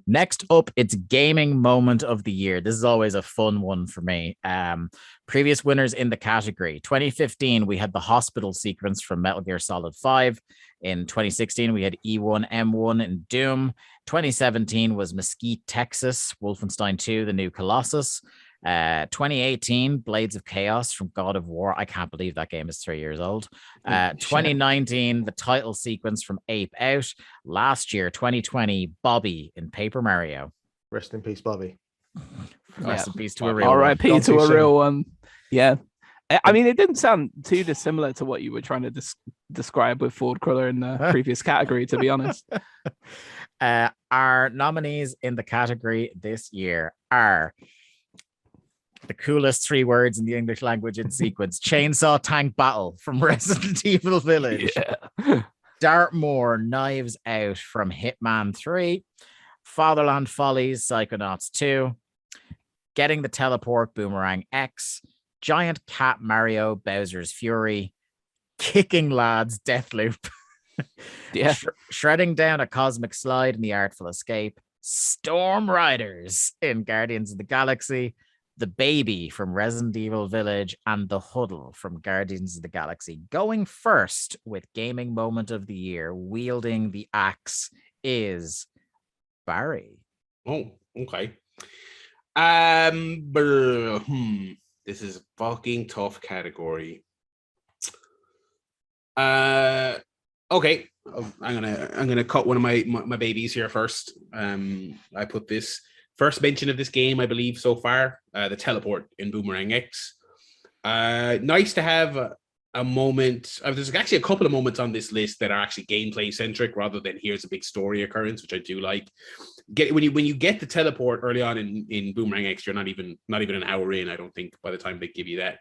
Next up, it's gaming moment of the year. This is always a fun one for me. Previous winners in the category. 2015, we had the hospital sequence from Metal Gear Solid 5. In 2016, we had E1M1 in Doom. 2017 was Mesquite, Texas, Wolfenstein 2, the new Colossus. 2018, Blades of Chaos from God of War. I can't believe that game is 3 years old. 2019, the title sequence from Ape Out. Last year, 2020, Bobby in Paper Mario. Rest in peace, Bobby. Rest in peace to a real one. R.I.P. to a real one. Yeah. I mean, it didn't sound too dissimilar to what you were trying to describe with Ford Cruller in the previous category, to be honest. Our nominees in the category this year are the coolest 3 words in the English language in sequence: Chainsaw Tank Battle from Resident Evil Village. Yeah. Dartmoor Knives Out from Hitman 3. Fatherland Follies Psychonauts 2. Getting the Teleport Boomerang X. Giant Cat Mario Bowser's Fury. Kicking Lads Deathloop. Yeah. Shredding down a cosmic slide in the Artful Escape. Storm Riders in Guardians of the Galaxy. The Baby from Resident Evil Village, and the Huddle from Guardians of the Galaxy. Going first with gaming moment of the year, wielding the axe, is Barry. Oh, okay. This is a fucking tough category. Okay. I'm gonna cut one of my babies here first. I put this first mention of this game, I believe, so far, the teleport in Boomerang X. Nice to have a moment. There's actually a couple of moments on this list that are actually gameplay centric rather than here's a big story occurrence, which I do like. When you get the teleport early on in Boomerang X, you're not even an hour in, I don't think, by the time they give you that.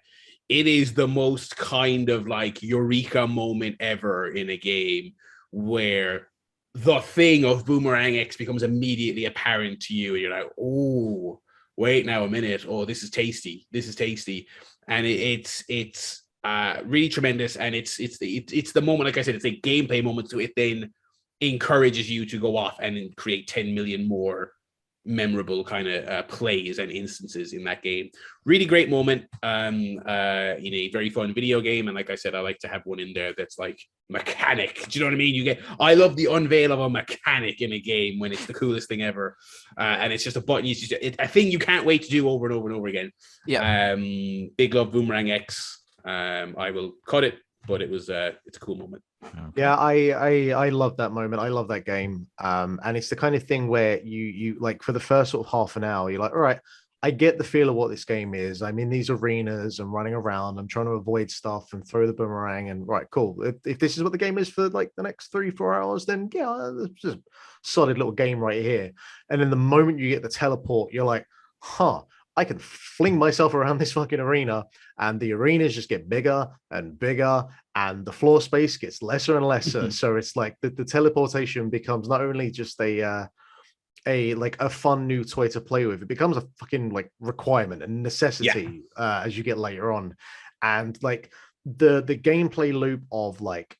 It is the most kind of like eureka moment ever in a game where the thing of Boomerang X becomes immediately apparent to you. And you're like, oh, wait now a minute. Oh, this is tasty. This is tasty. And it's really tremendous. And it's the moment, like I said, it's a gameplay moment. So it then encourages you to go off and create 10 million more memorable kind of plays and instances in that game. Really great moment in a very fun video game. And like I said, I like to have one in there that's like mechanic. Do you know what I mean? I love the unveil of a mechanic in a game when it's the coolest thing ever. And it's just a button. It's just a thing you can't wait to do over and over and over again. Yeah. Big love Boomerang X. I will cut it, but it's a cool moment. Okay. Yeah, I love that moment. I love that game. And it's the kind of thing where you like, for the first sort of half an hour, you're like, all right, I get the feel of what this game is. I'm in these arenas, I'm running around, I'm trying to avoid stuff and throw the boomerang, and right, cool. If this is what the game is for like the next 3-4 hours, then yeah, it's just a solid little game right here. And then the moment you get the teleport, you're like, I can fling myself around this fucking arena, and the arenas just get bigger and bigger, and the floor space gets lesser and lesser. So it's like the teleportation becomes not only just a fun new toy to play with, it becomes a fucking like requirement and necessity as you get later on. And like the gameplay loop of like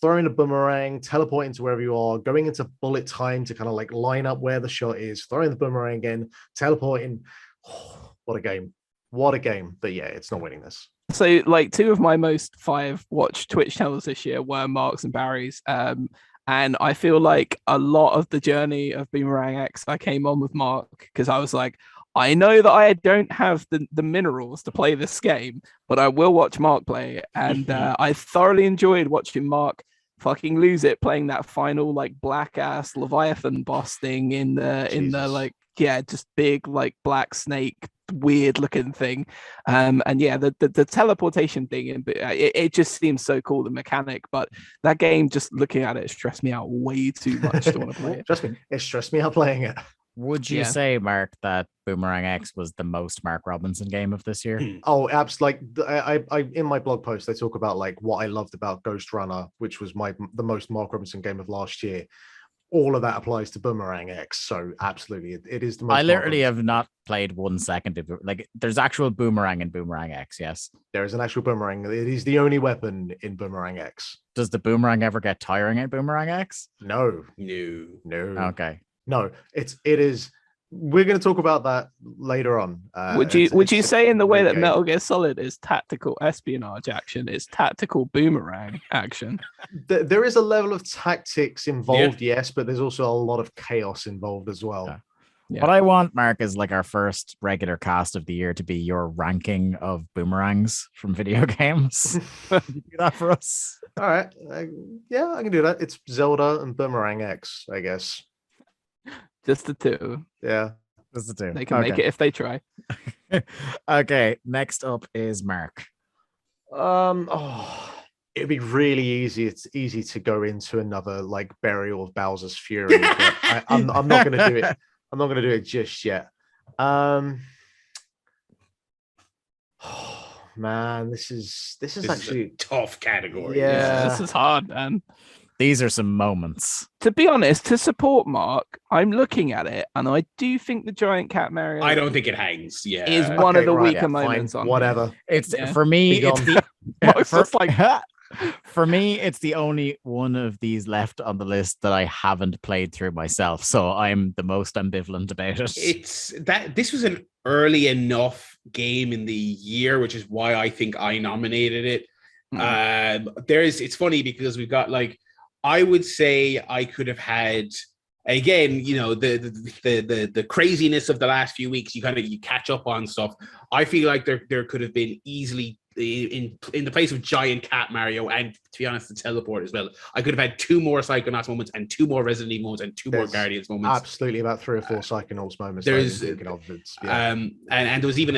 throwing a boomerang, teleporting to wherever you are, going into bullet time to kind of like line up where the shot is, throwing the boomerang again, teleporting. Oh, what a game. But yeah, it's not winning this. So like 2 of my most 5 watched Twitch channels this year were Mark's and Barry's. And I feel like a lot of the journey of Boomerang X, I came on with Mark because I was like, I know that I don't have the minerals to play this game, but I will watch Mark play. And I thoroughly enjoyed watching Mark fucking lose it playing that final like black ass Leviathan boss thing in the like, yeah, just big like black snake weird looking thing. And yeah, the teleportation thing, it just seems so cool, the mechanic, but that game, just looking at it, stressed me out way too much to want to play it. Trust me, it stressed me out playing it. Would you say, Mark, that Boomerang X was the most Mark Robinson game of this year? Oh, absolutely. Like I in my blog post, I talk about like what I loved about Ghost Runner, which was the most Mark Robinson game of last year. All of that applies to Boomerang X. So absolutely, it is the most. I literally have not played 1 second of it. Like, there's actual boomerang in Boomerang X. Yes, there is an actual boomerang. It is the only weapon in Boomerang X. Does the boomerang ever get tiring in Boomerang X? No. Okay. No, it is. We're going to talk about that later on. Would you say in the way that game. Metal Gear Solid is tactical espionage action, it's tactical boomerang action? There is a level of tactics involved, yes, but there's also a lot of chaos involved as well. Yeah. What I want, Mark, is like our first regular cast of the year to be your ranking of boomerangs from video games. Can you do that for us? All right. Yeah, I can do that. It's Zelda and Boomerang X, I guess. Just the two. Yeah. Just the two. They can make it if they try. Okay, next up is Mark. It'd be really easy. It's easy to go into another like burial of Bowser's Fury, but I'm not going to do it. I'm not going to do it just yet. Man, this is actually a tough category. Yeah, this is hard, man. These are some moments. To be honest, to support Mark, I'm looking at it, and I do think the giant cat Mario. I don't think it hangs. Yeah, is one of the weaker fine, moments on whatever. here. It's for me. It's the, Mark's just like for me, it's the only one of these left on the list that I haven't played through myself. So I'm the most ambivalent about it. It's that this was an early enough game in the year, which is why I think I nominated it. It's funny because we've got like, I would say I could have had, again, you know, the craziness of the last few weeks, you catch up on stuff. I feel like there could have been easily in the place of giant cat Mario, and to be honest, the teleport as well. I could have had 2 more Psychonauts moments and 2 more Resident Evil moments and 2 more Guardians moments. Absolutely, about 3 or 4 Psychonauts moments. There's and there was even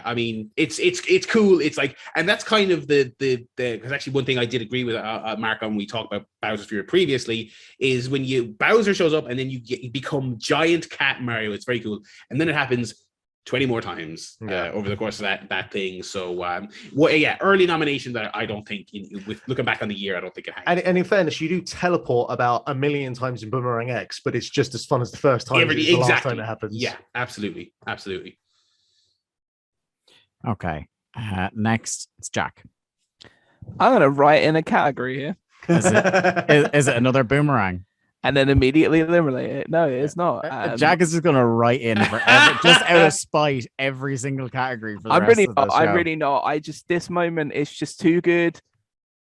I mean, it's cool. It's like, and that's kind of the because actually one thing I did agree with Mark on when we talked about Bowser's Fury previously is when Bowser shows up and then you become giant cat Mario. It's very cool, and then it happens 20 more times over the course of that thing. So early nomination that I don't think, with looking back on the year, I don't think it hangs. And in fairness, you do teleport about 1 million times in Boomerang X, but it's just as fun as the first time. The last time it happens. Yeah, absolutely. Okay, next it's Jack. I'm gonna write in a category here. Is it another boomerang? And then immediately eliminate it. No, it's not. Jack is just going to write in for just out of spite every single category for the rest of the show. I'm really not. This moment is just too good,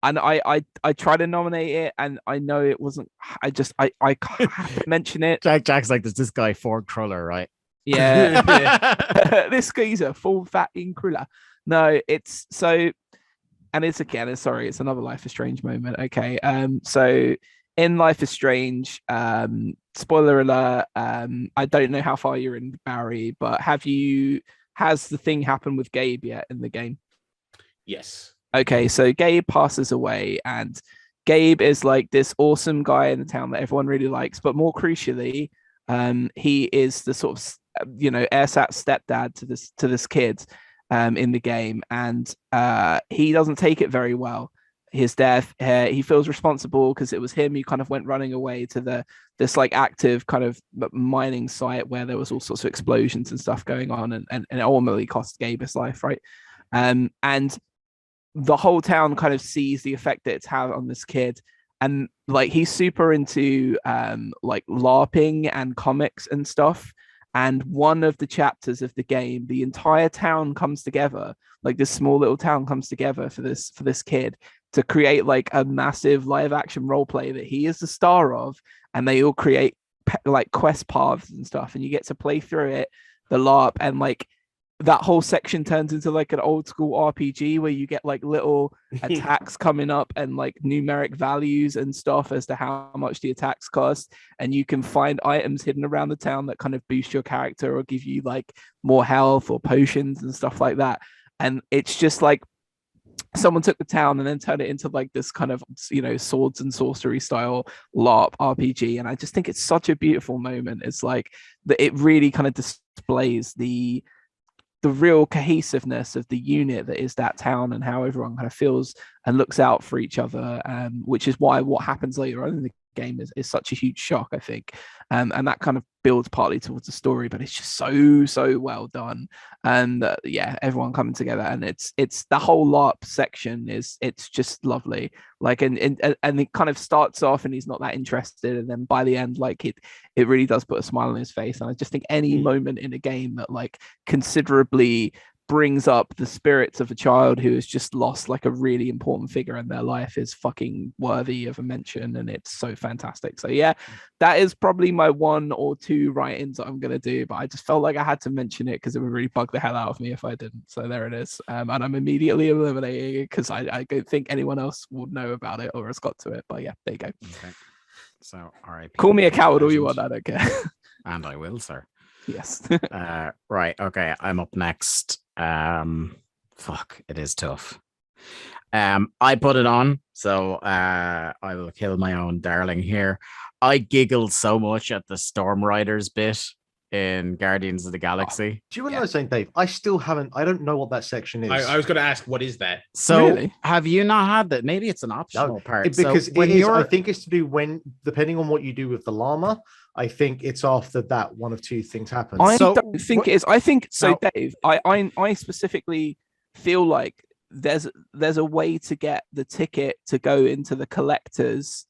and I try to nominate it, and I know it wasn't. I have to mention it. Jack's like, there's this guy Ford Cruller, right? Yeah, this geezer, full fat in Cruller. No, it's so, and it's another Life is Strange moment. Okay, so. In Life is Strange, spoiler alert, I don't know how far you're in, Barry, but has the thing happened with Gabe yet in the game? Yes. Okay, so Gabe passes away, and Gabe is like this awesome guy in the town that everyone really likes, but more crucially, he is the sort of, airsat stepdad to this kid in the game, and he doesn't take it very well. His death, he feels responsible because it was him who kind of went running away to this like active kind of mining site where there was all sorts of explosions and stuff going on, and it ultimately cost Gabe his life, right? And the whole town kind of sees the effect that it's had on this kid, and like he's super into like LARPing and comics and stuff. And one of the chapters of the game, the entire town comes together, like this small little town comes together for this kid to create like a massive live action role play that he is the star of, and they all create like quest paths and stuff, and you get to play through it, the LARP, and like that whole section turns into like an old school RPG where you get like little attacks coming up and like numeric values and stuff as to how much the attacks cost. And you can find items hidden around the town that kind of boost your character or give you like more health or potions and stuff like that. And it's just like someone took the town and then turned it into like this kind of, swords and sorcery style LARP RPG. And I just think it's such a beautiful moment. It's like that it really kind of displays the real cohesiveness of the unit that is that town and how everyone kind of feels and looks out for each other, which is why what happens later on in the game is such a huge shock, I think. And that kind of builds partly towards the story, but it's just so well done. And yeah, everyone coming together, and it's the whole LARP section it's just lovely. Like and it kind of starts off and he's not that interested, and then by the end, like it really does put a smile on his face. And I just think any moment in a game that like considerably brings up the spirits of a child who has just lost like a really important figure in their life is fucking worthy of a mention, and it's so fantastic. So yeah, that is probably my 1 or 2 write-ins that I'm gonna do, but I just felt like I had to mention it because it would really bug the hell out of me if I didn't. So there it is, and I'm immediately eliminating it because I don't think anyone else would know about it or has got to it. But yeah, there you go. Okay. So R.I.P. Call me a coward all you want, I don't care. And I will, sir. Yes. Right. Okay. I'm up next. Fuck, it is tough. I put it on, so I will kill my own darling here. I giggled so much at the Storm Riders bit in Guardians of the Galaxy. Do you realize something, Dave? I don't know what that section is. I was going to ask, what is that? So Really? have you not had that? Maybe it's an optional part. Because so when I think it's to do when, depending on what you do with the llama, I think it's after that one of two things happen. I So don't think it is. I think so, Dave. I specifically feel like there's a way to get the ticket to go into the collectors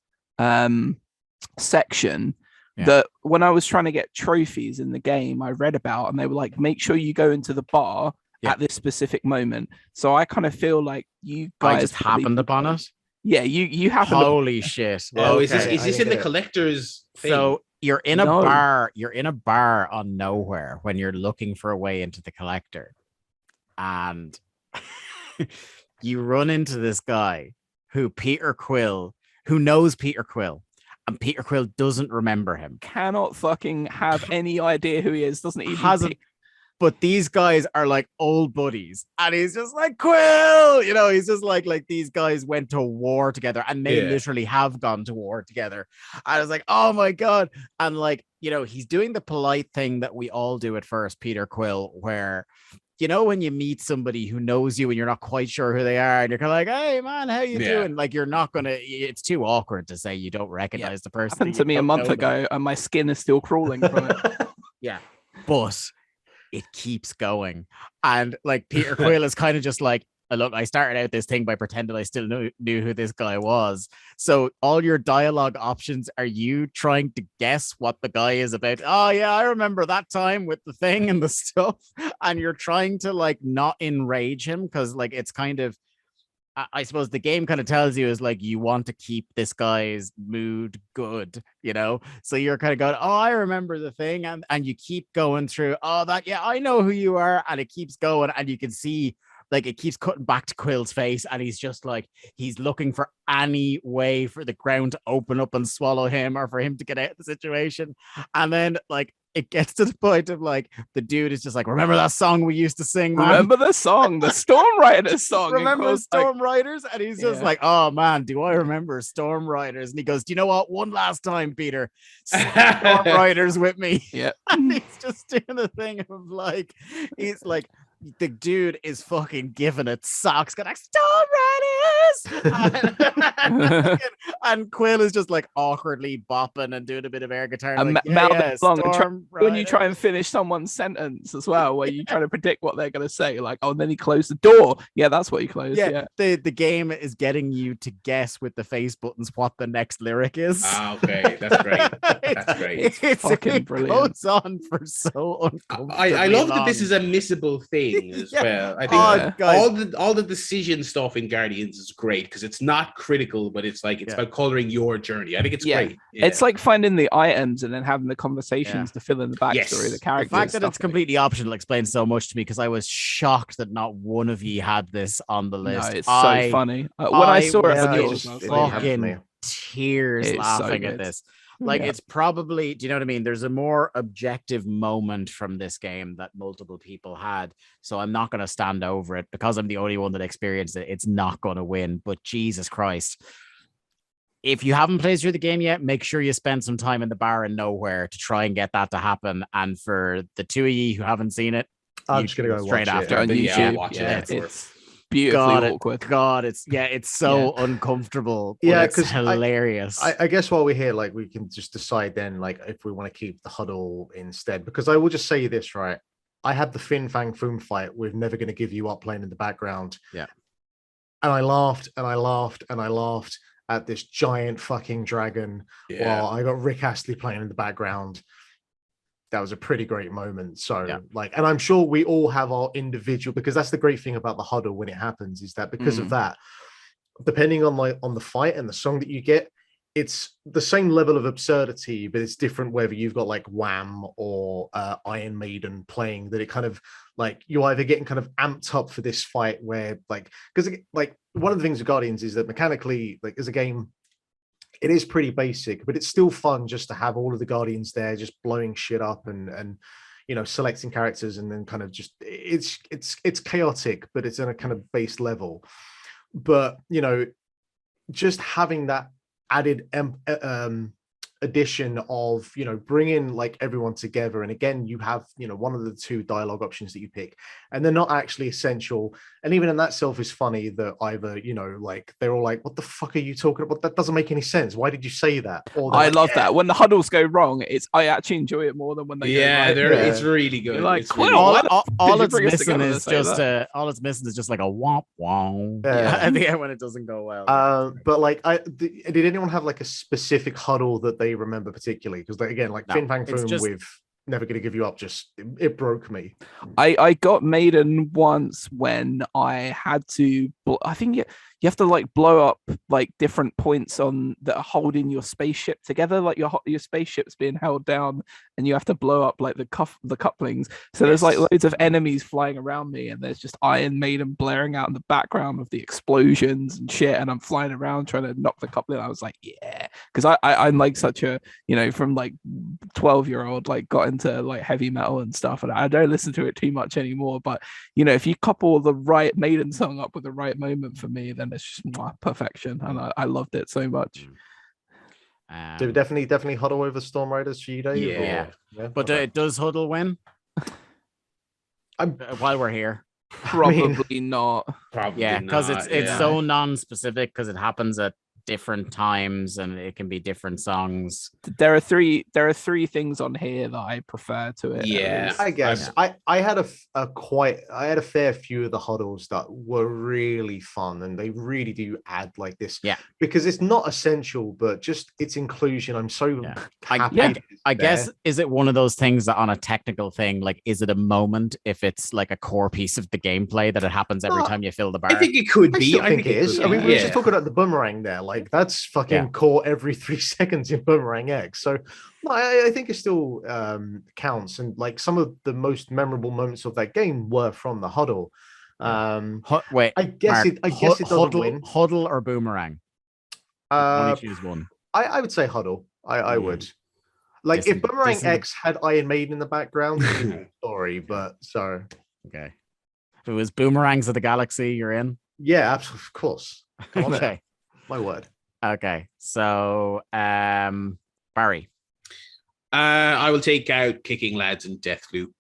section. Yeah. That when I was trying to get trophies in the game, I read about, and they were like, make sure you go into the bar at this specific moment. So I kind of feel like you guys I just happened upon it. Yeah, you happen. Holy shit! Oh, Okay. is this in the collector's thing? So you're in a bar. You're in a bar on nowhere when you're looking for a way into the collector, and you run into this guy who knows Peter Quill. And Peter Quill doesn't remember him. Cannot fucking have any idea who he is. Doesn't even But these guys are like old buddies, and he's just like, Quill, he's just like these guys went to war together, and they literally have gone to war together. I was like, oh my god. And he's doing the polite thing that we all do at first, Peter Quill, where when you meet somebody who knows you and you're not quite sure who they are, and you're kind of like, hey man, how you doing? Like, you're not gonna, it's too awkward to say you don't recognize the person. Happened to me a month ago, and my skin is still crawling from it. Yeah, but it keeps going. And like Peter Quill is kind of just like, look, I started out this thing by pretending I still knew who this guy was. So all your dialogue options are you trying to guess what the guy is about. Oh yeah, I remember that time with the thing and the stuff. And you're trying to like not enrage him, because like it's kind of, I suppose the game kind of tells you is like, you want to keep this guy's mood good, so you're kind of going, oh, I remember the thing, and you keep going through, oh, that, yeah, I know who you are, and it keeps going, and you can see like it keeps cutting back to Quill's face, and he's just like, he's looking for any way for the ground to open up and swallow him, or for him to get out of the situation. And then like it gets to the point of like the dude is just like, remember that song we used to sing, man? Remember the song, the Storm Riders song. Remember Storm Riders? And he's just like, oh man, do I remember Storm Riders? And he goes, do you know what? One last time, Peter, Storm Riders with me. Yeah. And he's just doing the thing of like, he's like, the dude is fucking giving it socks, going like, Storm Riders! and Quill is just like awkwardly bopping and doing a bit of air guitar. And like, when you try and finish someone's sentence as well, where you try to predict what they're going to say, like, oh, and then he closed the door. Yeah, that's what he closed. Yeah. The game is getting you to guess with the face buttons what the next lyric is. Okay, that's great. That's great. It's fucking brilliant. It goes on for so uncomfortable. I love that this is a missable thing as well. I think all the decision stuff in Guardians is great because it's not critical, but it's like it's about coloring your journey. I think it's great. Yeah. It's like finding the items and then having the conversations to fill in the backstory of the character. The fact that it's completely optional explains so much to me, because I was shocked that not one of you had this on the list. No, it's so funny. When I saw it, I was fucking tears laughing at this. Like, it's probably, do you know what I mean? There's a more objective moment from this game that multiple people had. So I'm not going to stand over it because I'm the only one that experienced it. It's not going to win, but Jesus Christ. If you haven't played through the game yet, make sure you spend some time in the bar in Nowhere to try and get that to happen. And for the two of you who haven't seen it, I'm just going to go straight watch after it. On YouTube. Watch it. beautifully awkward. God, it's so uncomfortable. Yeah, it's hilarious. I guess while we're here, like we can just decide then, like if we want to keep the huddle instead. Because I will just say this, right? I had the Fin Fang Foom fight with Never Gonna Give You Up playing in the background. Yeah. And I laughed and I laughed and I laughed at this giant fucking dragon while I got Rick Astley playing in the background. That was a pretty great moment. So like, and I'm sure we all have our individual, because that's the great thing about the huddle when it happens, is that because of that, depending on the fight and the song that you get, it's the same level of absurdity, but it's different whether you've got like Wham or Iron Maiden playing, that it kind of like you're either getting kind of amped up for this fight where like, because like one of the things with Guardians is that mechanically, like as a game, it is pretty basic, but it's still fun just to have all of the Guardians there, just blowing shit up and you know, selecting characters, and then kind of just it's chaotic, but it's on a kind of base level. But you know, just having that added addition of, you know, bringing like everyone together, and again you have, you know, one of the two dialogue options that you pick, and they're not actually essential, and even in that self is funny that either, you know, like they're all like, what the fuck are you talking about, that doesn't make any sense, why did you say that? Or I love that when the huddles go wrong, I actually enjoy it more than when they go right. It's really good. You're like, really all it's missing is just like a womp womp at the end when it doesn't go well. But like did anyone have like a specific huddle that they remember particularly? Because like, again, like Fin Fang Foom with Never Gonna Give You Up, just it broke me. I got Maiden once when I had to, I think you have to like blow up like different points on that are holding your spaceship together, like your spaceship's being held down, and you have to blow up like the couplings. So there's like loads of enemies flying around me, and there's just Iron Maiden blaring out in the background of the explosions and shit, and I'm flying around trying to knock the coupling. I was like, yeah, because I'm like such a, you know, from like 12-year-old, like got into like heavy metal and stuff, and I don't listen to it too much anymore. But you know, if you couple the right Maiden song up with the right moment for me, then it's just perfection, and I loved it so much. So definitely Huddle over Storm Riders for you, Dave? Yeah. But does Huddle win? While we're here, probably not. Probably, yeah, because it's so non-specific, because it happens at different times and it can be different songs. There are three things on here that I prefer to it. Yeah, I guess I had a fair few of the huddles that were really fun, and they really do add like this. Yeah, because it's not essential, but just its inclusion. I'm so happy. I guess, is it one of those things that on a technical thing, like, is it a moment if it's like a core piece of the gameplay that it happens every time you fill the bar? I think it could be. I think it is. I mean, we were just talking about the boomerang there. Like, that's fucking core every 3 seconds in Boomerang X. So I think it still counts. And like some of the most memorable moments of that game were from the huddle. Wait, I guess it doesn't win. Huddle or Boomerang? Only choose one. I would say Huddle. I would. Like, if Boomerang X had Iron Maiden in the background, story, but so. Okay. If it was Boomerangs of the Galaxy, you're in? Yeah, absolutely, of course. Okay. My word. Okay. So, Barry. I will take out Kicking Lads and Deathloop.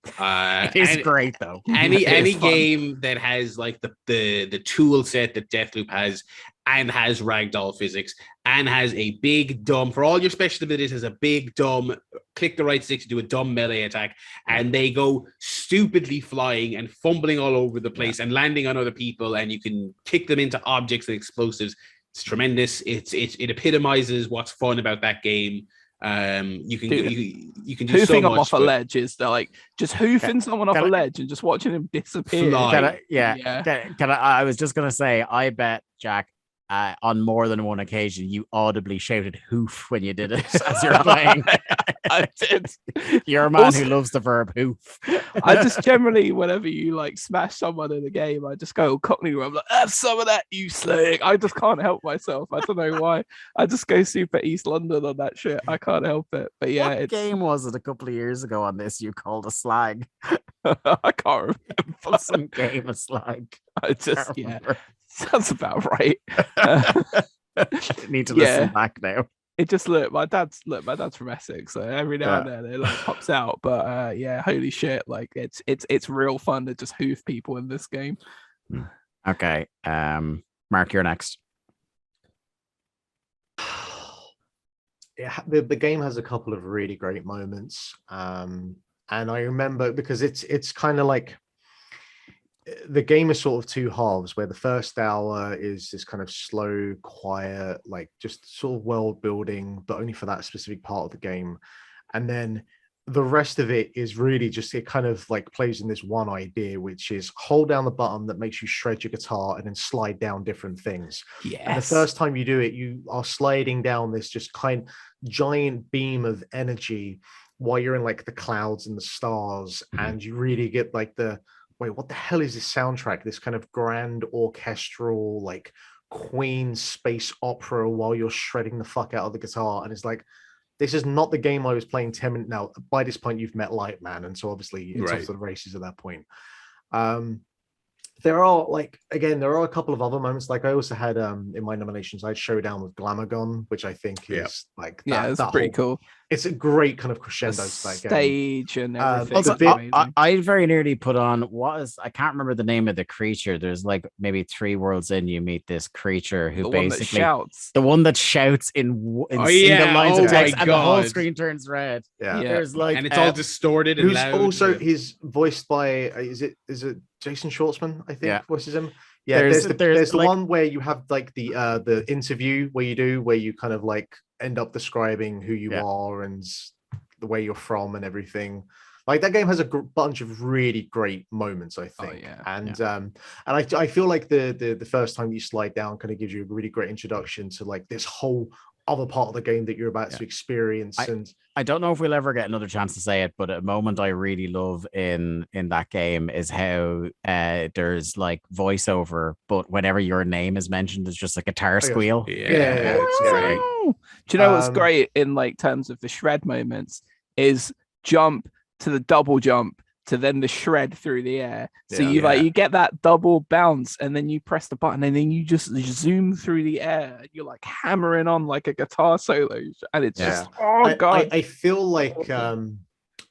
It is great though. Any game that has like the tool set that Deathloop has, and has ragdoll physics, and has a big dumb, for all your special abilities, has a big dumb, click the right stick to do a dumb melee attack, and they go stupidly flying and fumbling all over the place and landing on other people, and you can kick them into objects and explosives. It's tremendous. It epitomizes what's fun about that game. You can do hoofing so much them off a ledge is like just hoofing someone off a ledge and just watching him disappear. I was just gonna say, I bet, Jack, on more than one occasion you audibly shouted hoof when you did it as you're playing. I did. You're a man who loves the verb hoof. I just generally, whenever you like smash someone in a game, I just go Cockney where I'm like, have some of that, you slick. I just can't help myself. I don't know why. I just go super East London on that shit. I can't help it. But yeah, what game was it a couple of years ago on this you called a slag? I can't remember. Some game of slag. I just sounds about right. Need to listen back now. It just my dad's from Essex, so every now and then it like pops out. But holy shit, like it's real fun to just hoof people in this game. Okay. Mark, you're next. The game has a couple of really great moments. And I remember because it's kind of like the game is sort of two halves where the first hour is this kind of slow, quiet, like just sort of world building, but only for that specific part of the game. And then the rest of it is really just, it kind of like plays in this one idea, which is hold down the button that makes you shred your guitar and then slide down different things. Yes. And the first time you do it, you are sliding down this just giant beam of energy while you're in like the clouds and the stars. And you really get like wait, what the hell is this soundtrack? This kind of grand orchestral, like Queen space opera while you're shredding the fuck out of the guitar. And it's like, this is not the game I was playing 10 minutes. Now, by this point, you've met Lightman. And so obviously it's off to the races at that point. There are a couple of other moments. Like I also had in my nominations, I had Showdown with Glamogon, which I think is like it's pretty cool. It's a great kind of crescendo to that game. Stage and everything. Also, I very nearly put on I can't remember the name of the creature. There's like maybe 3 worlds in, you meet this creature who basically shouts. The one that shouts in single lines of text, and the whole screen turns red. Yeah. There's like, and it's all distorted and loud. Also, he's voiced by is it Jason Schwartzman, I think, voices him. Yeah, there's the like, one where you have like the interview where you kind of like end up describing who you are and the way you're from and everything. Like that game has a bunch of really great moments, I think. And I feel like the first time you slide down kind of gives you a really great introduction to like this whole other part of the game that you're about to experience. I don't know if we'll ever get another chance to say it, but a moment I really love in that game is how there's like voiceover, but whenever your name is mentioned, it's just a guitar squeal. It's great. Do you know what's great in like terms of the shred moments is jump to the double jump to then the shred through the air. So you get that double bounce and then you press the button and then you just zoom through the air. You're like hammering on like a guitar solo and it's just, God. I feel like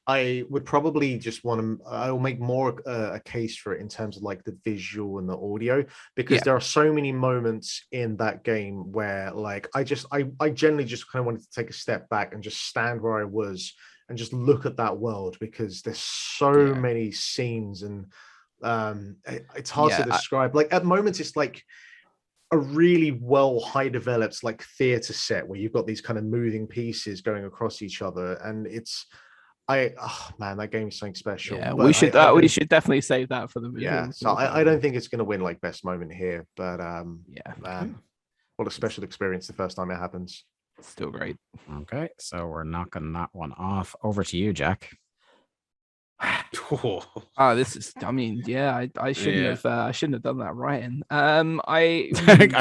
I would probably just I will make more a case for it in terms of like the visual and the audio, because there are so many moments in that game where like I generally just kind of wanted to take a step back and just stand where I was and just look at that world, because there's so many scenes and it's hard to describe. Like at moments it's like a really well high developed like theater set where you've got these kind of moving pieces going across each other, and that game is something special. Yeah, we should definitely save that for the movie. Yeah, so I don't think it's going to win like best moment here, but what a special experience the first time it happens. Still great. Okay, so we're knocking that one off. Over to you, Jack. This is. I mean, I shouldn't have. I shouldn't have done that writing. I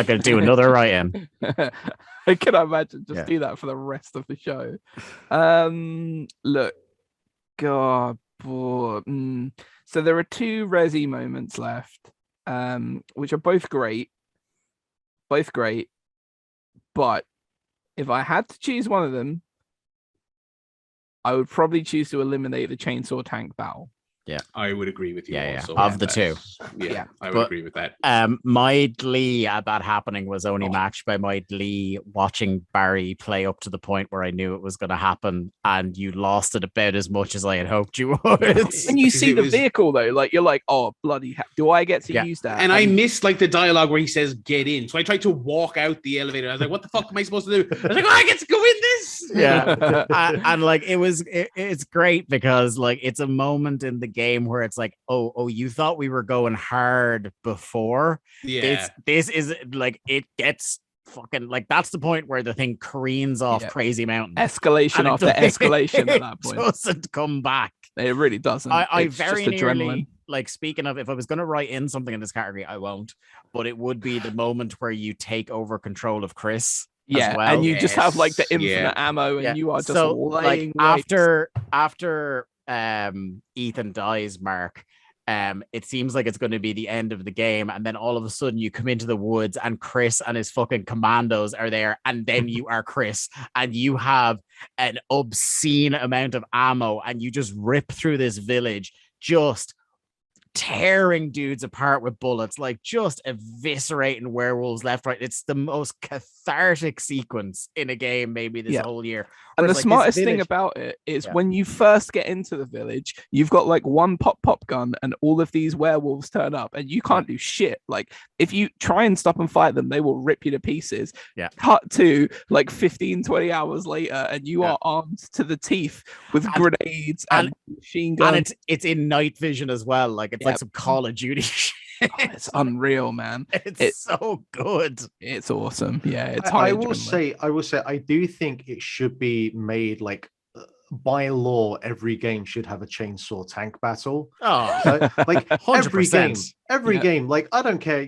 could do another writing. I can imagine do that for the rest of the show. Look, God. So there are 2 Resi moments left, which are both great. But if I had to choose one of them, I would probably choose to eliminate the chainsaw tank battle. Yeah, I would agree with you. Also of the 2. I would agree with that. My glee at that happening was only matched by my glee watching Barry play up to the point where I knew it was going to happen, and you lost it about as much as I had hoped you would. When you see the vehicle though, like you're like, oh bloody hell, do I get to use that? And I missed like the dialogue where he says get in, so I tried to walk out the elevator. I was like, what the fuck am I supposed to do? I was like, I get to go in this. And like it's great because like it's a moment in the game where it's like, oh, you thought we were going hard before. This is like, it gets fucking like, that's the point where the thing careens off Crazy Mountain. Escalation after escalation at that point. It doesn't come back. It really doesn't. I very nearly, like, speaking of, if I was going to write in something in this category, I won't, but it would be the moment where you take over control of Chris. And you just have like the infinite ammo and you are just laying after Ethan dies, Mark, it seems like it's going to be the end of the game, and then all of a sudden you come into the woods and Chris and his fucking commandos are there, and then you are Chris and you have an obscene amount of ammo and you just rip through this village just tearing dudes apart with bullets, like just eviscerating werewolves left, right. It's the most cathartic sequence in a game, maybe this whole year. And the like, smartest thing about it is when you first get into the village, you've got like one pop gun and all of these werewolves turn up and you can't do shit. Like if you try and stop and fight them, they will rip you to pieces. Cut to like 15-20 hours later and you are armed to the teeth with grenades and machine guns. And it's in night vision as well. Like it's like some Call of Duty shit. It's unreal, man. It's so good. It's awesome. Yeah, it's I will say, I do think it should be made like by law, every game should have a chainsaw tank battle. So, like 100%. every game, like I don't care.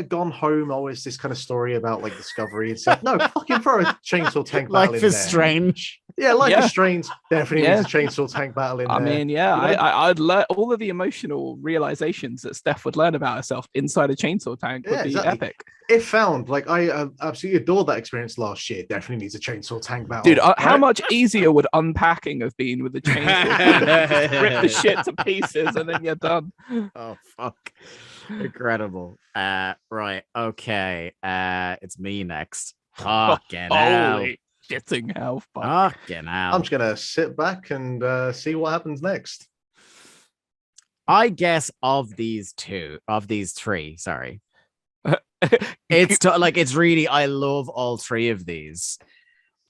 Gone Home. Always this kind of story about like discovery and stuff. No, fucking throw a chainsaw tank battle Life in is there. Strange. Yeah, Life is Strange. Definitely needs a chainsaw tank battle in there. I mean, I'd learn all of the emotional realizations that Steph would learn about herself inside a chainsaw tank would be epic. If found, like I absolutely adored that experience last year. Definitely needs a chainsaw tank battle. Dude, how much easier would unpacking have been with the chainsaw? Rip the shit to pieces and then you're done. Oh fuck. Incredible. Right. Okay. It's me next. Fucking hell. Shitting hell. Fucking hell. I'm just gonna sit back and see what happens next. I guess of these three, sorry. It's really, I love all three of these,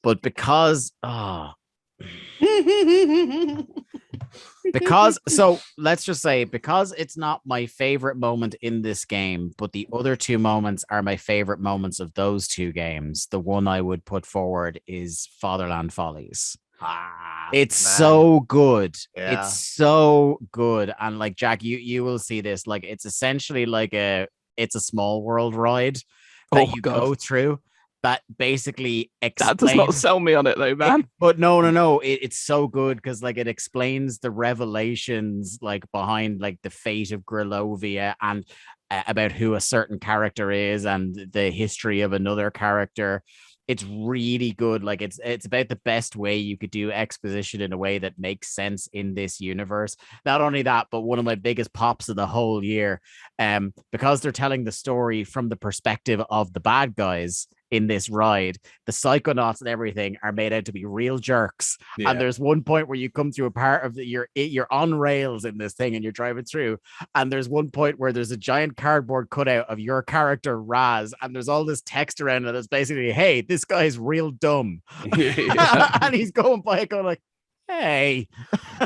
but because so let's just say, because it's not my favorite moment in this game, but the other two moments are my favorite moments of those two games, the one I would put forward is Fatherland Follies. It's so good. It's so good. And like Jack, you will see this, like it's essentially like it's a small world ride that you go through that basically explains... That does not sell me on it though, man. But no, it's so good because like it explains the revelations like behind like the fate of Grilovia and about who a certain character is and the history of another character. It's really good. Like it's about the best way you could do exposition in a way that makes sense in this universe. Not only that, but one of my biggest pops of the whole year, because they're telling the story from the perspective of the bad guys in this ride, the Psychonauts and everything are made out to be real jerks. And there's one point where you come to a part of you're on rails in this thing and you're driving through, and there's one point where there's a giant cardboard cutout of your character Raz, and there's all this text around it that's basically, hey, this guy's real dumb. And he's going by going like, hey.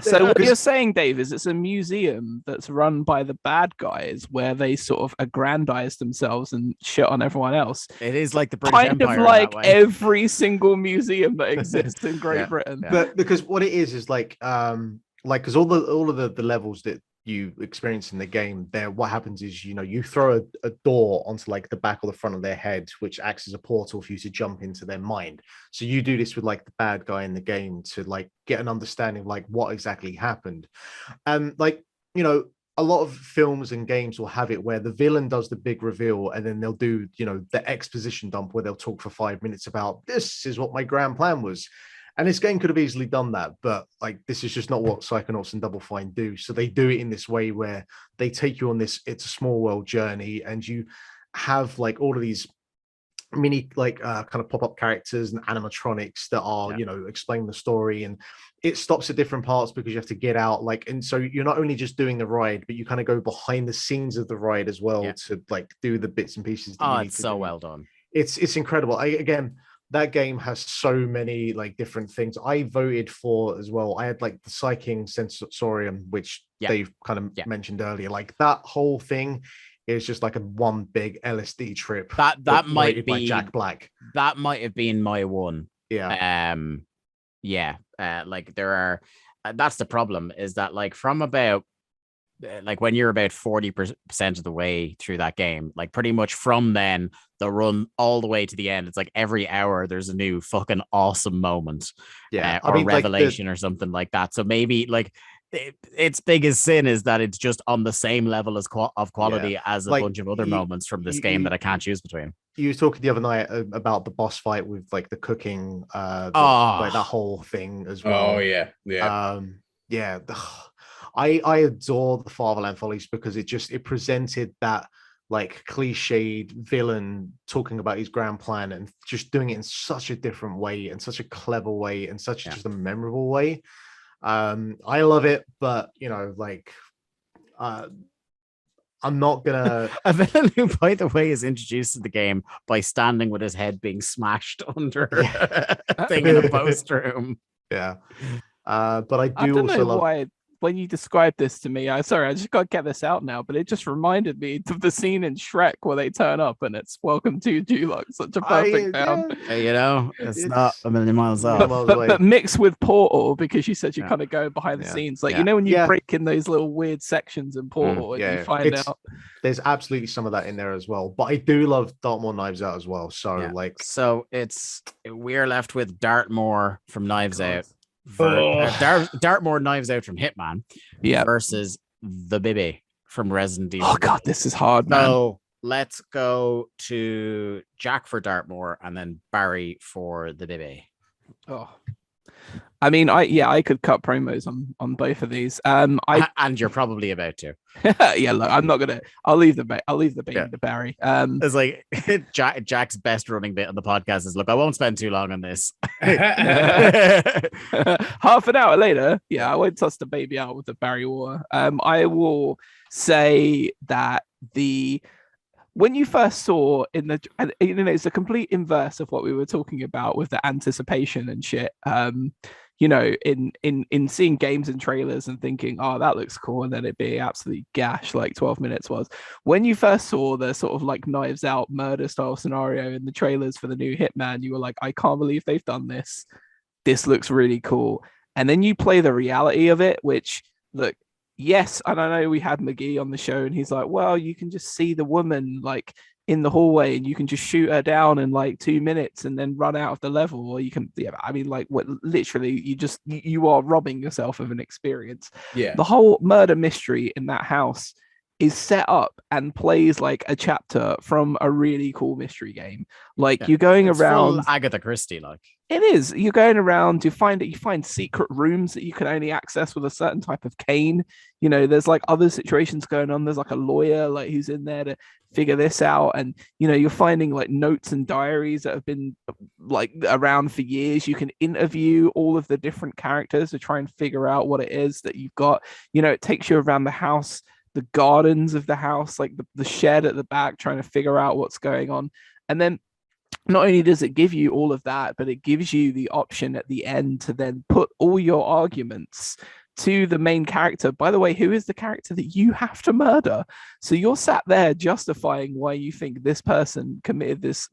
So what you're saying, Dave, is it's a museum that's run by the bad guys where they sort of aggrandize themselves and shit on everyone else. It is like the British Empire. Kind of like every single museum that exists in Great Britain. But because what it is like because all of the levels that you experience in the game, there what happens is you throw a door onto like the back or the front of their head, which acts as a portal for you to jump into their mind. So you do this with like the bad guy in the game to like get an understanding of like what exactly happened. And like a lot of films and games will have it where the villain does the big reveal and then they'll do the exposition dump where they'll talk for 5 minutes about this is what my grand plan was. And this game could have easily done that, but like this is just not what Psychonauts and Double Fine do. So they do it in this way where they take you on this it's a small world journey, and you have like all of these mini like kind of pop-up characters and animatronics that are explain the story, and it stops at different parts because you have to get out and so you're not only just doing the ride, but you kind of go behind the scenes of the ride as well to like do the bits and pieces. It's so well done. It's incredible. Again, that game has so many like different things. I voted for as well. I had like the Psyching Sensorium, which Dave kind of mentioned earlier. Like that whole thing is just like a one big LSD trip. That might be by Jack Black. That might have been my one. Yeah. Like there are. That's the problem. Is that like from about like when you're about 40% of the way through that game, like pretty much from then the run all the way to the end, it's like every hour there's a new fucking awesome moment, or revelation or something like that. So maybe like its biggest sin is that it's just on the same level as of quality as a bunch of other moments from this game that I can't choose between. You were talking the other night about the boss fight with like the cooking, like that whole thing as well. Oh yeah. I adore the Fatherland Follies because it presented that like cliched villain talking about his grand plan and just doing it in such a different way and such a clever way and such just a memorable way. I love it, but I'm not gonna. A villain who, by the way, is introduced to the game by standing with his head being smashed under a thing in a post room. Yeah. But I I do don't also know love. why when you described this to me, I just got to get this out now, but it just reminded me of the scene in Shrek where they turn up and it's welcome to Duloc, such a perfect town. It's not a million miles Yeah, off. But mixed with Portal, because you said you kind of go behind the scenes, like when you break in those little weird sections in Portal and you find out there's absolutely some of that in there as well. But I do love Dartmoor Knives Out as well. So we're left with Dartmoor from Knives Out. Dartmoor Knives Out from Hitman versus the Bibby from Resident Evil. Oh god, this is hard, man. So let's go to Jack for Dartmoor and then Barry for the Bibby. I mean, I could cut promos on both of these. And you're probably about to. Yeah, look, I'm not gonna. I'll leave the baby to Barry. It's like Jack's best running bit on the podcast is, look, I won't spend too long on this. Half an hour later, I won't toss the baby out with the Barry war. I will say that when you first saw it's a complete inverse of what we were talking about with the anticipation and shit. In seeing games and trailers and thinking, oh, that looks cool, and then it being absolutely gash like 12 minutes was. When you first saw the sort of like Knives Out murder style scenario in the trailers for the new Hitman, you were like, I can't believe they've done this. This looks really cool. And then you play the reality of it, which, look, yes, and I know we had McGee on the show and he's like, well, you can just see the woman like in the hallway and you can just shoot her down in like 2 minutes and then run out of the level, or you can literally you are robbing yourself of an experience. The whole murder mystery in that house is set up and plays like a chapter from a really cool mystery game. Like you're going around Agatha Christie, like it is. You're going around, you find secret rooms that you can only access with a certain type of cane. There's like other situations going on. There's like a lawyer like who's in there to figure this out, and you're finding like notes and diaries that have been like around for years. You can interview all of the different characters to try and figure out what it is that you've got. It takes you around the house, the gardens of the house, like the shed at the back, trying to figure out what's going on. And then not only does it give you all of that, but it gives you the option at the end to then put all your arguments to the main character, by the way, who is the character that you have to murder. So you're sat there justifying why you think this person committed this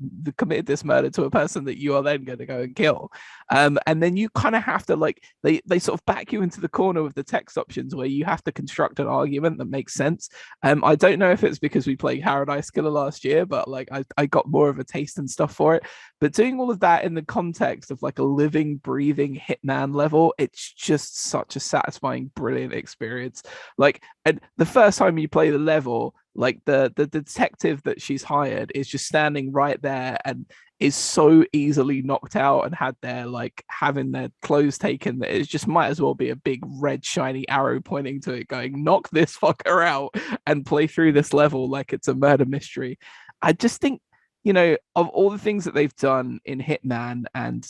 murder to a person that you are then going to go and kill. And then you kind of have to they sort of back you into the corner with the text options where you have to construct an argument that makes sense. I don't know if it's because we played Paradise Killer last year, but like I got more of a taste and stuff for it. But doing all of that in the context of like a living, breathing Hitman level, it's just such a satisfying, brilliant experience. Like, and the first time you play the level, like the detective that she's hired is just standing right there and is so easily knocked out and had their like having their clothes taken that it just might as well be a big red shiny arrow pointing to it going, knock this fucker out and play through this level like it's a murder mystery. I just think, of all the things that they've done in Hitman, and,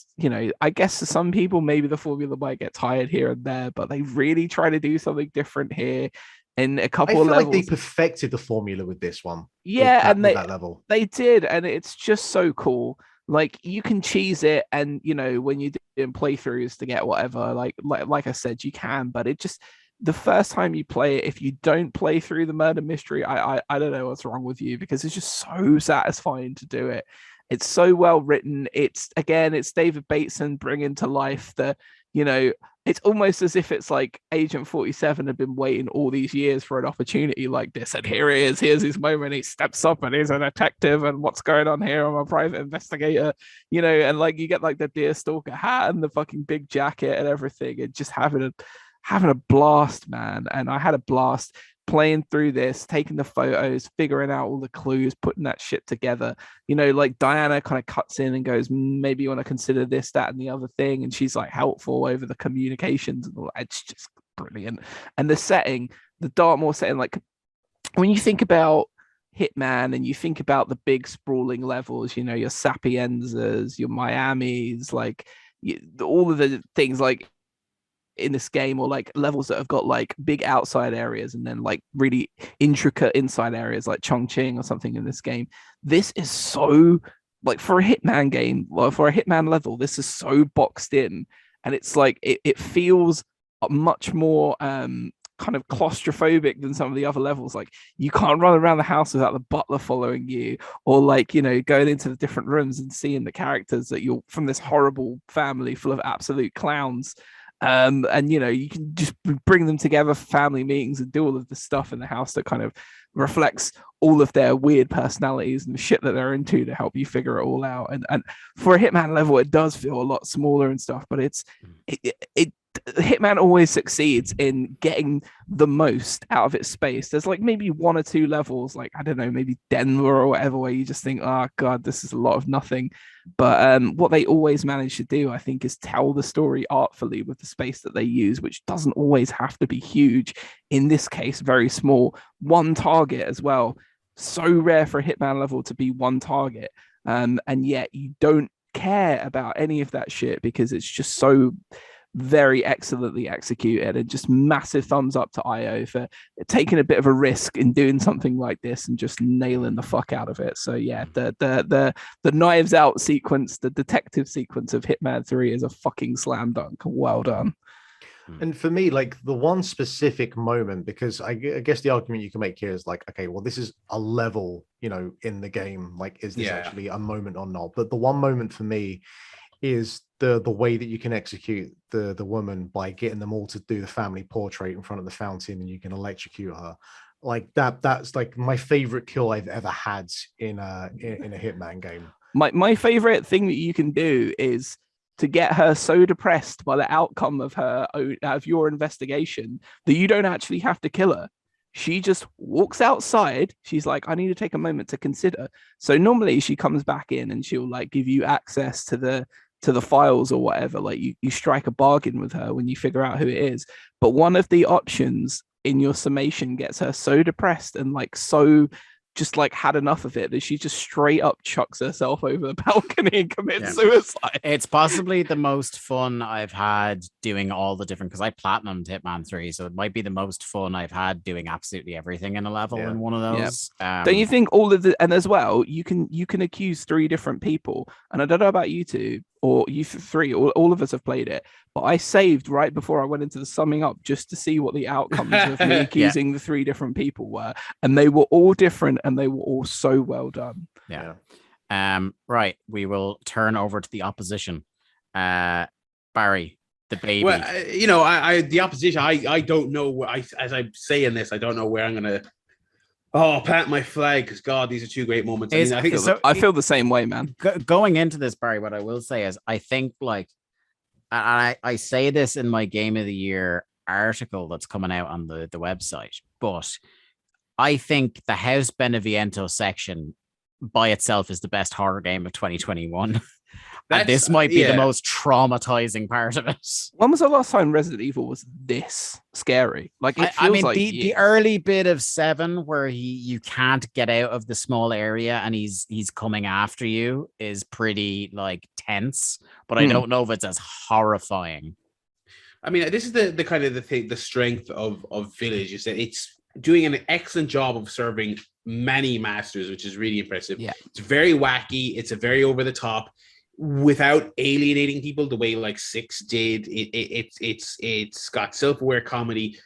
I guess for some people, maybe the formula might get tired here and there, but they really try to do something different here in a couple of levels. Like they perfected the formula with this one. And that level. They did, and it's just so cool. Like you can cheese it, and when you're doing playthroughs to get whatever, like I said, you can, but it just, the first time you play it, if you don't play through the murder mystery, I don't know what's wrong with you, because it's just so satisfying to do it. It's so well written. It's David Bateson bringing to life the, it's almost as if it's like Agent 47 had been waiting all these years for an opportunity like this. And here he is, here's his moment. He steps up and he's a detective, and what's going on here? I'm a private investigator, and like you get like the deerstalker hat and the fucking big jacket and everything, and just having a blast, man. And I had a blast playing through this, taking the photos, figuring out all the clues, putting that shit together. Like Diana kind of cuts in and goes, maybe you want to consider this, that, and the other thing. And she's like helpful over the communications and all that. It's just brilliant. And the setting, the Dartmoor setting, like when you think about Hitman and you think about the big sprawling levels, you know, your Sapienzas, your Miamis, like all of the things like in this game, or like levels that have got like big outside areas and then like really intricate inside areas like Chongqing or something in this game. This is so like for a Hitman game, or for a Hitman level, this is so boxed in, and it's like it feels much more kind of claustrophobic than some of the other levels. Like you can't run around the house without the butler following you, or like, you know, going into the different rooms and seeing the characters that you're from this horrible family full of absolute clowns. And you know, you can just bring them together for family meetings and do all of the stuff in the house that kind of reflects all of their weird personalities and the shit that they're into to help you figure it all out. And for a Hitman level, it does feel a lot smaller and stuff, but it Hitman always succeeds in getting the most out of its space. There's like maybe one or two levels, like I don't know, maybe Denver or whatever, where you just think, oh god, this is a lot of nothing. But what they always manage to do, I think, is tell the story artfully with the space that they use, which doesn't always have to be huge. In this case, very small. One target as well. So rare for a Hitman level to be one target, and yet you don't care about any of that shit because it's just so very excellently executed. And just massive thumbs up to IO for taking a bit of a risk in doing something like this and just nailing the fuck out of it. So yeah, the Knives Out sequence, the detective sequence of Hitman 3 is a fucking slam dunk. Well done. And for me, like the one specific moment, because I guess the argument you can make here is like, okay, well, this is a level, you know, in the game. Like, is this actually a moment or not? But the one moment for me is the way that you can execute the woman by getting them all to do the family portrait in front of the fountain, and you can electrocute her. Like that's like my favorite kill I've ever had in a Hitman game. My favorite thing that you can do is to get her so depressed by the outcome of your investigation that you don't actually have to kill her. She just walks outside. She's like, I need to take a moment to consider. So normally she comes back in and she'll like give you access to the files or whatever. Like you strike a bargain with her when you figure out who it is. But one of the options in your summation gets her so depressed and like so just like had enough of it that she just straight up chucks herself over the balcony and commits suicide. It's possibly the most fun I've had doing all the different, because I platinumed Hitman 3, so it might be the most fun I've had doing absolutely everything in a level in one of those. Don't you think all of the, and as well, you can accuse 3 different people, and I don't know about you two or you three, all of us have played it, but I saved right before I went into the summing up just to see what the outcomes of me accusing the 3 different people were, and they were all different and they were all so well done. Right, we will turn over to the opposition. Barry, the baby. Well, you know, I the opposition, I don't know. As I'm saying this, I don't know where I'm gonna plant my flag, because God, these are 2 great moments. I feel the same way, man. Going into this, Barry, what I will say is I think like, and I say this in my Game of the Year article that's coming out on the website, but I think the House Beneviento section by itself is the best horror game of 2021. And this might be the most traumatizing part of it. When was the last time Resident Evil was this scary? Like, it feels like the early bit of 7 where you can't get out of the small area and he's coming after you is pretty like tense, but I don't know if it's as horrifying. I mean, this is the kind of the strength of Village, is that it's doing an excellent job of serving many masters, which is really impressive. Yeah. It's very wacky. It's a very over the top, without alienating people the way like 6 did. It's got self-aware comedy.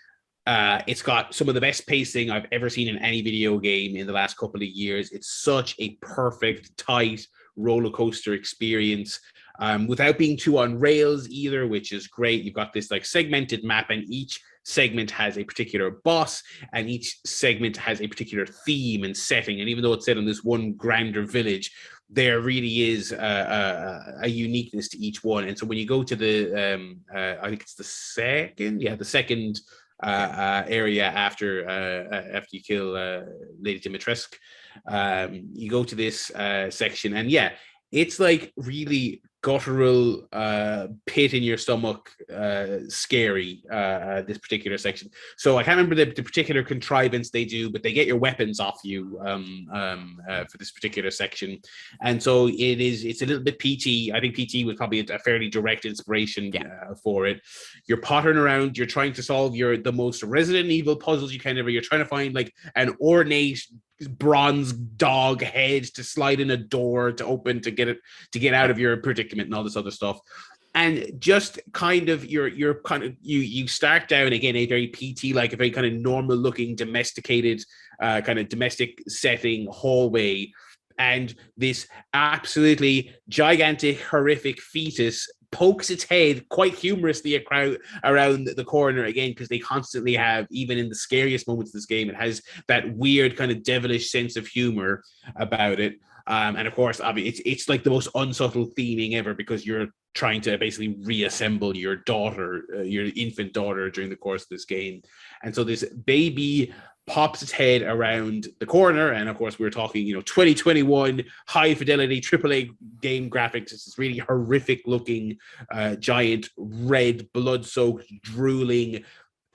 It's got some of the best pacing I've ever seen in any video game in the last couple of years. It's such a perfect, tight roller coaster experience, without being too on rails either, which is great. You've got this like segmented map, and each segment has a particular boss, and each segment has a particular theme and setting. And even though it's set on this one grander village, there really is a uniqueness to each one. And so when you go to the I think it's the second area after you kill Lady Dimitrescu, you go to this section, and it's like really guttural pit in your stomach scary, this particular section. So I can't remember the particular contrivance they do, but they get your weapons off you for this particular section. And so it's a little bit PT. I think PT was probably a fairly direct inspiration for it. You're pottering around, you're trying to solve the most Resident Evil puzzles you can ever. You're trying to find like an ornate bronze dog head to slide in a door to open to get out of your predicament and all this other stuff. And just kind of you start down again a very PT, like a very kind of normal looking domesticated kind of domestic setting hallway, and this absolutely gigantic horrific fetus pokes its head quite humorously around the corner again, because they constantly have, even in the scariest moments of this game, it has that weird kind of devilish sense of humor about it. And of course, it's like the most unsubtle theming ever, because you're trying to basically reassemble your daughter, your infant daughter, during the course of this game. And so this baby pops its head around the corner, and of course we're talking 2021 high fidelity AAA game graphics. It's this really horrific looking giant red blood-soaked drooling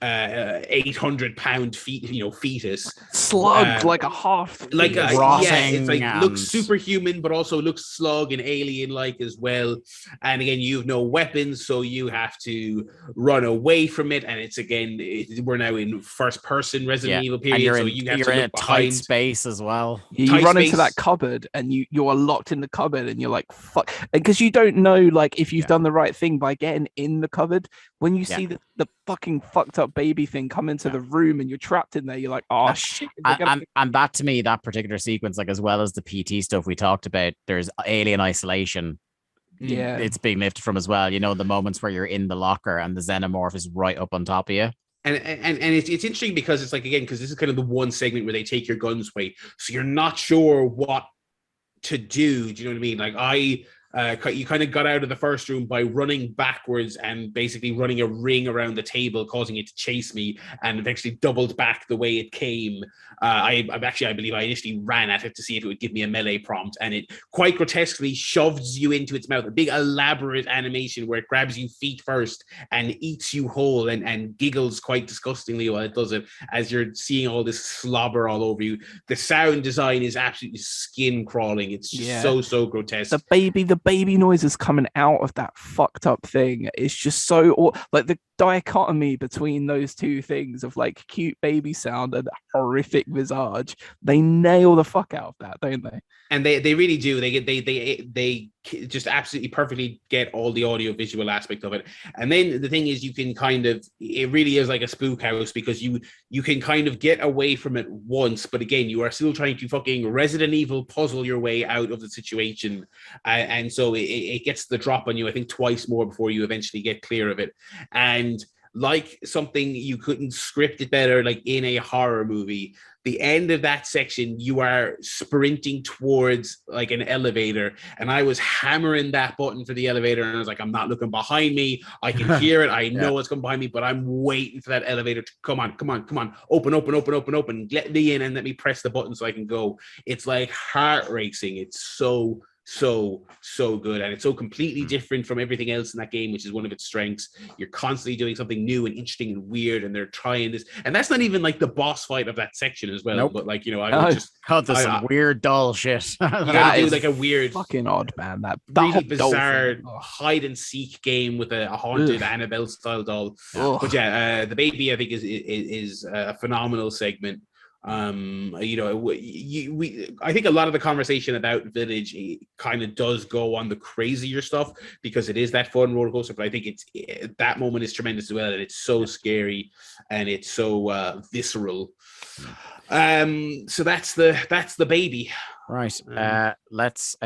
800-pound fetus, slugged like a half, like it's like looks superhuman but also looks slug and alien like as well. And again, you have no weapons, so you have to run away from it. And it's we're now in first person Resident Evil period, so you're in a tight space as well. You run into that cupboard and you are locked in the cupboard, and you're like, fuck, because you don't know like if you've done the right thing by getting in the cupboard. When you see the fucking fucked up baby thing come into the room and you're trapped in there, you're like, oh shit. And that, to me, that particular sequence, like as well as the PT stuff we talked about, there's Alien Isolation. Yeah, it's being lifted from as well. The moments where you're in the locker and the xenomorph is right up on top of you. And it's interesting because it's like, again, because this is kind of the one segment where they take your guns away, so you're not sure what to do. Do you know what I mean? Like you kind of got out of the first room by running backwards and basically running a ring around the table, causing it to chase me, and eventually doubled back the way it came. I believe I initially ran at it to see if it would give me a melee prompt, and it quite grotesquely shoves you into its mouth, a big elaborate animation where it grabs you feet first and eats you whole, and giggles quite disgustingly while it does it, as you're seeing all this slobber all over you. The sound design is absolutely skin crawling. It's just so grotesque. The baby noises coming out of that fucked up thing is just so, like, the dichotomy between those two things of like cute baby sound and horrific visage, they nail the fuck out of that, don't they? And they really do. They just absolutely perfectly get all the audio visual aspect of it. And then the thing is, you can it really is like a spook house, because you can kind of get away from it once, but again, you are still trying to fucking Resident Evil puzzle your way out of the situation. And so it gets the drop on you, I think, twice more before you eventually get clear of it. And like something you couldn't script it better, like in a horror movie, the end of that section, you are sprinting towards like an elevator, and I was hammering that button for the elevator, and I was like, I'm not looking behind me. I can hear it. I know what's coming behind me, but I'm waiting for that elevator to come on, open, let me in and let me press the button so I can go. It's like heart racing. It's so good, and it's so completely different from everything else in that game, which is one of its strengths. You're constantly doing something new and interesting and weird, and they're trying this, and that's not even like the boss fight of that section as well. Nope. But like, there's some weird doll shit. You gotta do like a weird fucking odd, man, that really bizarre hide and seek game with a haunted Annabelle style doll. But the baby, I think, is a phenomenal segment. I think a lot of the conversation about Village kind of does go on the crazier stuff, because it is that fun roller coaster, but I think that moment is tremendous as well, and it's so scary and it's so visceral. So that's the baby. Right. I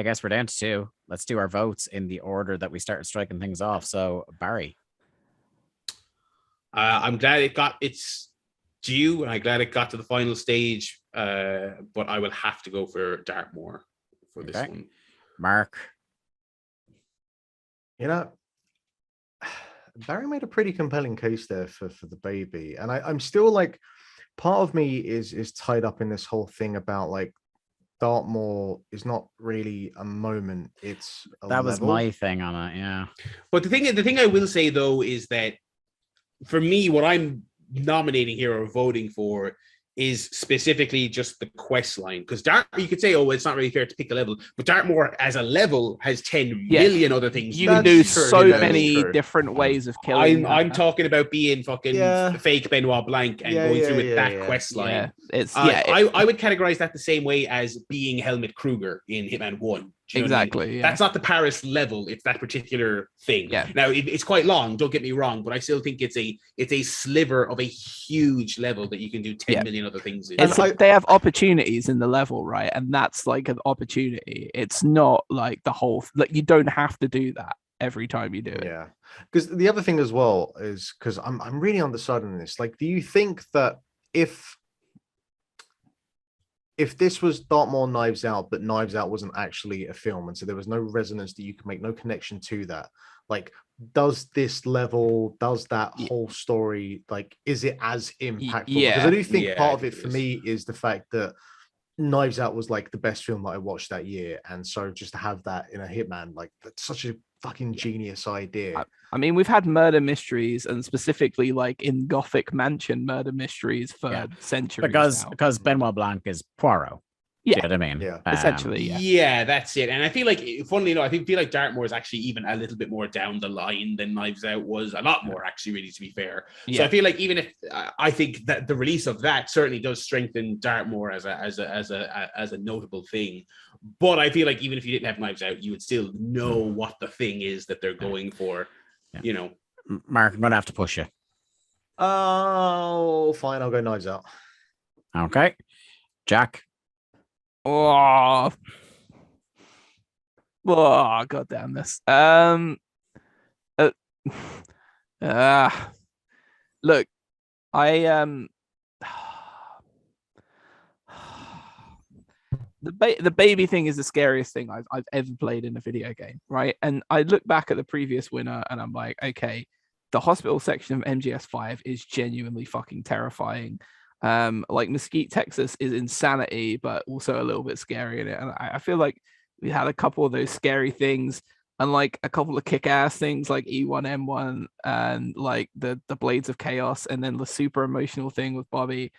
guess we're down to two. Let's do our votes in the order that we started striking things off. So Barry. I'm glad it's due, and I'm glad it got to the final stage, but I will have to go for Dartmoor for this one. Mark. Barry made a pretty compelling case there for the baby, and I'm still like, part of me is tied up in this whole thing about like Dartmoor is not really a moment; it's a That was level. my thing on it. Yeah. But the thing I will say though is that for me, what I'm nominating here or voting for is specifically just the quest line. Because Dartmoor, you could say, oh, it's not really fair to pick a level, but Dartmoor as a level has 10 million other things. You can do so many different ways of killing. I'm talking about being fucking fake Benoit Blanc and going through with that quest line. I would categorize that the same way as being Helmut Kruger in Hitman 1. Exactly. I mean? That's not the Paris level. It's that particular thing. Yeah. Now it's quite long. Don't get me wrong, but I still think it's a sliver of a huge level that you can do 10 million other things in. They have opportunities in the level, right? And that's like an opportunity. It's not like the whole. Like you don't have to do that every time you do it. Yeah. Because the other thing as well is because I'm really undecided on this. Like, do you think that if this was Dartmoor Knives Out, but Knives Out wasn't actually a film, and so there was no resonance that you could make, no connection to that, like, does this level, does that whole story, like, is it as impactful? Because I do think part of it for me is the fact that Knives Out was like the best film that I watched that year, and so just to have that in a Hitman, like, that's such a fucking genius idea. I mean, we've had murder mysteries, and specifically like in Gothic Mansion murder mysteries for centuries because Benoit Blanc is Poirot. Yeah, you know what I mean? Yeah, essentially. Yeah, that's it. And I feel like, funnily enough, I feel like Dartmoor is actually even a little bit more down the line than Knives Out was. A lot more, actually, really, to be fair. So I feel like even if I think that the release of that certainly does strengthen Dartmoor as a notable thing. But I feel like even if you didn't have Knives Out, you would still know what the thing is that they're going for. Yeah. You know, Mark, I'm gonna have to push you. Oh, fine, I'll go Knives Out. Okay, Jack. Oh, god damn this. Look, the baby thing is the scariest thing I've ever played in a video game, right? And I look back at the previous winner and I'm like, okay, the hospital section of MGS V is genuinely fucking terrifying. Like Mesquite, Texas is insanity, but also a little bit scary in it. And I feel like we had a couple of those scary things and like a couple of kick-ass things like E1M1 and like the Blades of Chaos, and then the super emotional thing with Bobby.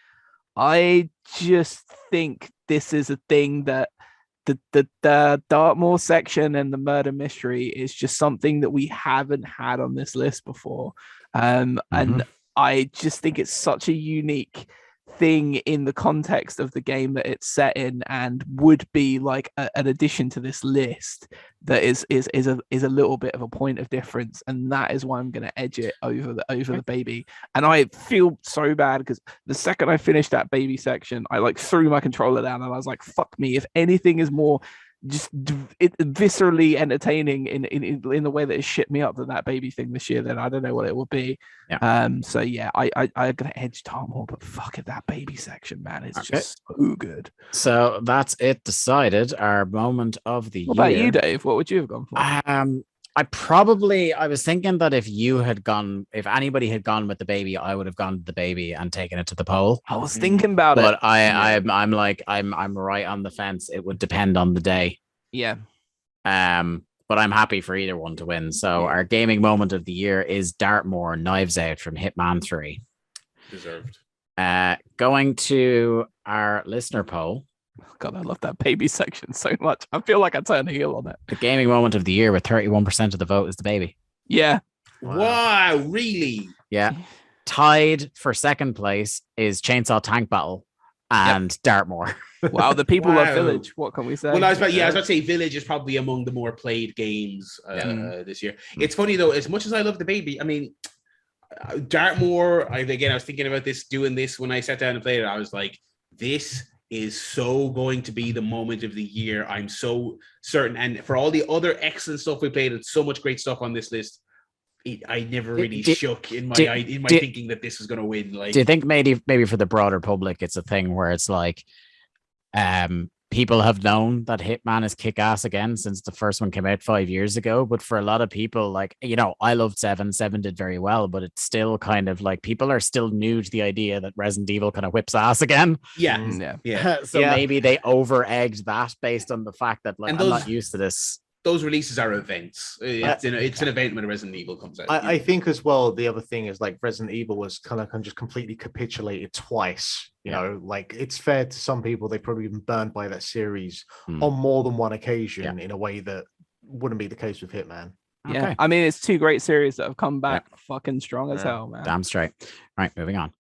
I just think this is a thing that the Dartmoor section and the murder mystery is just something that we haven't had on this list before. And I just think it's such a unique thing in the context of the game that it's set in, and would be like an addition to this list that is a little bit of a point of difference, and that is why I'm going to edge it over the baby. And I feel so bad because the second I finished that baby section, I like threw my controller down and I was like, fuck me, if anything is more just viscerally entertaining in the way that it shit me up than that baby thing this year, then I don't know what it will be. So yeah, I'm gonna edge Dartmoor, but fuck it, that baby section, man, it's just so good. So that's it decided. Our moment of the year. What about you, Dave? What would you have gone for? I was thinking that if anybody had gone with the baby, I would have gone with the baby and taken it to the poll. I was thinking about it, but I'm right on the fence. It would depend on the day. Yeah. But I'm happy for either one to win. So our gaming moment of the year is Dartmoor Knives Out from Hitman 3. Deserved. Going to our listener poll. God, I love that baby section so much. I feel like I turned heel on it. The gaming moment of the year with 31% of the vote is the baby. Yeah. Wow, really? Yeah. Tied for second place is Chainsaw Tank Battle and Dartmoor. Wow, the people love Village. What can we say? Well, I was about to say Village is probably among the more played games this year. It's funny though, as much as I love the baby, I mean, Dartmoor, I was thinking about doing this when I sat down and played it. I was like, this is so going to be the moment of the year. I'm so certain. And for all the other excellent stuff we played and so much great stuff on this list, I never really shook in my thinking that this was going to win. Like, do you think maybe for the broader public, it's a thing where it's like, people have known that Hitman is kick-ass again since the first one came out 5 years ago. But for a lot of people, like, I loved 7. 7 did very well, but it's still kind of like people are still new to the idea that Resident Evil kind of whips ass again. Yeah. So maybe they over-egged that based on the fact that, like, And I'm not used to this. Those releases are events. It's an event when Resident Evil comes out. I think as well, the other thing is like Resident Evil was kind of just completely capitulated twice. You know, like it's fair to some people, they've probably been burned by that series on more than one occasion in a way that wouldn't be the case with Hitman. Yeah, I mean, it's two great series that have come back fucking strong as hell, man. Damn straight. Right, moving on.